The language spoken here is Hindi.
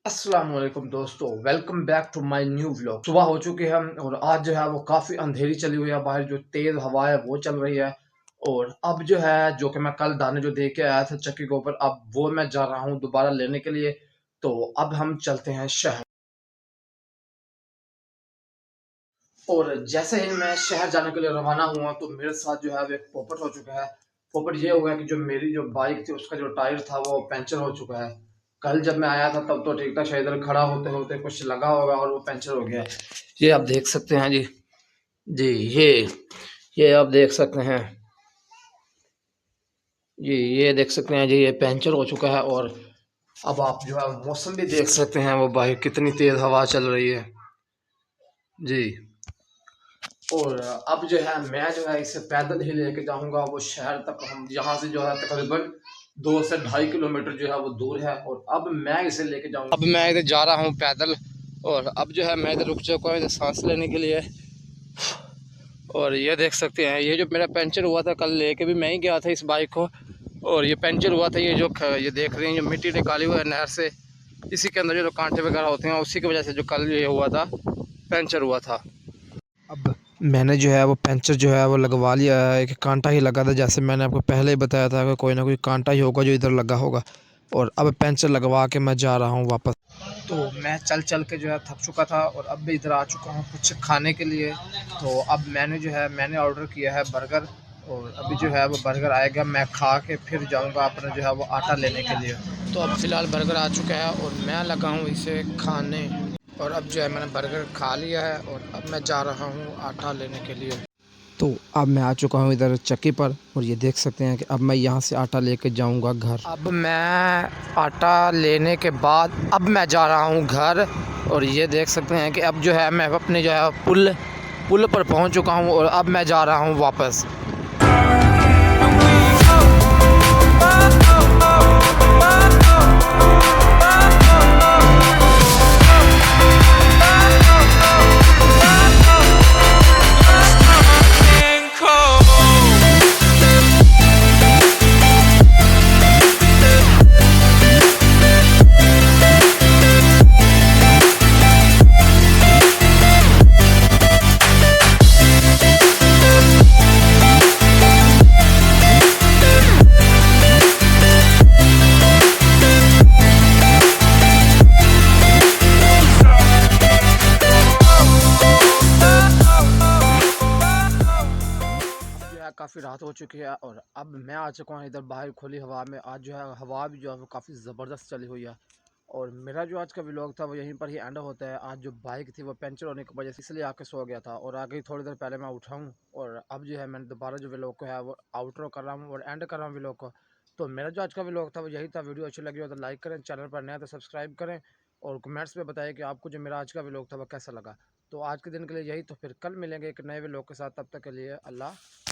अस्सलाम वालेकुम दोस्तों, welcome back to my new vlog. सुबह हो चुकी है और आज जो है वो काफ़ी अंधेरी चली हुई है। बाहर जो तेज़ हवा है वो चल रही है। और अब जो है जो कि मैं कल दाने जो दे के आया था चक्की के ऊपर, अब वो मैं जा रहा हूँ दोबारा लेने के लिए। तो अब हम चलते हैं शहर। और जैसे ही मैं शहर जाने के लिए रवाना हुआ तो मेरे साथ जो है वो एक पोपट हो चुका है। पोपट ये हो गया कि जो मेरी जो बाइक थी उसका जो टायर था वो पंचर हो चुका है। कल जब मैं आया था तब तो ठीक था, शायद इधर खड़ा होते होते कुछ लगा होगा और वो पंचर हो गया है। ये आप देख सकते हैं जी। जी, ये आप देख सकते हैं जी। ये देख सकते हैं जी, ये पंचर हो चुका है। और अब आप जो है मौसम भी देख सकते हैं, वो बाहर कितनी तेज हवा चल रही है जी। और अब जो है मैं जो है इसे पैदल ही लेके जाऊंगा वो शहर तक। हम यहाँ से जो है तकरीबन 2 से ढाई किलोमीटर जो है वो दूर है। और अब मैं इसे लेके जाऊंगा। अब मैं इधर जा रहा हूँ पैदल। और अब जो है मैं इधर रुक चुका हूँ इधर सांस लेने के लिए। और ये देख सकते हैं, ये जो मेरा पंचर हुआ था कल लेके भी मैं ही गया था इस बाइक को। और ये पंचर हुआ था, ये जो ये देख रहे हैं जो मिट्टी निकाली हुई है नहर से, इसी के अंदर जो कांटे वगैरह होते हैं उसी की वजह से जो कल ये हुआ था, पंचर हुआ था। अब मैंने जो है वो पंचर जो है वो लगवा लिया है। एक कांटा ही लगा था, जैसे मैंने आपको पहले ही बताया था कि कोई ना कोई कांटा ही होगा जो इधर लगा होगा। और अब पंचर लगवा के मैं जा रहा हूँ वापस। तो मैं चल चल के जो है थक चुका था और अब भी इधर आ चुका हूँ कुछ खाने के लिए। तो अब मैंने ऑर्डर किया है बर्गर। और अभी जो है वो बर्गर आएगा, मैं खा के फिर जाऊँगा अपना जो है वो आटा लेने के लिए। तो अब फ़िलहाल बर्गर आ चुका है और मैं लगा हूँ इसे खाने। और अब जो है मैंने बर्गर खा लिया है और अब मैं जा रहा हूँ आटा लेने के लिए। तो अब मैं आ चुका हूँ इधर चक्की पर और ये देख सकते हैं कि अब मैं यहाँ से आटा लेके जाऊँगा घर। अब मैं आटा लेने के बाद अब मैं जा रहा हूँ घर। और ये देख सकते हैं कि अब जो है मैं अपने जो है पुल पर पहुँच चुका हूँ और अब मैं जा रहा हूँ वापस। काफ़ी रात हो चुकी है और अब मैं आ चुका हूँ इधर बाहर खुली हवा में। आज जो है हवा भी जो है वो काफ़ी ज़बरदस्त चली हुई है। और मेरा जो आज का व्लॉग था वो यहीं पर ही एंड होता है। आज जो बाइक थी वो पंचर होने की वजह से इसलिए आके सो गया था और आगे थोड़ी देर पहले मैं उठा हूँ। और अब जो है मैंने दोबारा जो व्लॉग को है वो आउटरो कर रहा हूँ और एंड कर रहा हूँ व्लॉग को। तो मेरा जो आज का व्लॉग था वो यही था। वीडियो अच्छी लगी हो तो लाइक करें, चैनल पर नया तो सब्सक्राइब करें। और कमेंट्स में बताएं कि आपको जो मेरा आज का व्लॉग था वो कैसा लगा। तो आज के दिन के लिए यही, तो फिर कल मिलेंगे एक नए व्लॉग के साथ। तब तक के लिए अल्लाह।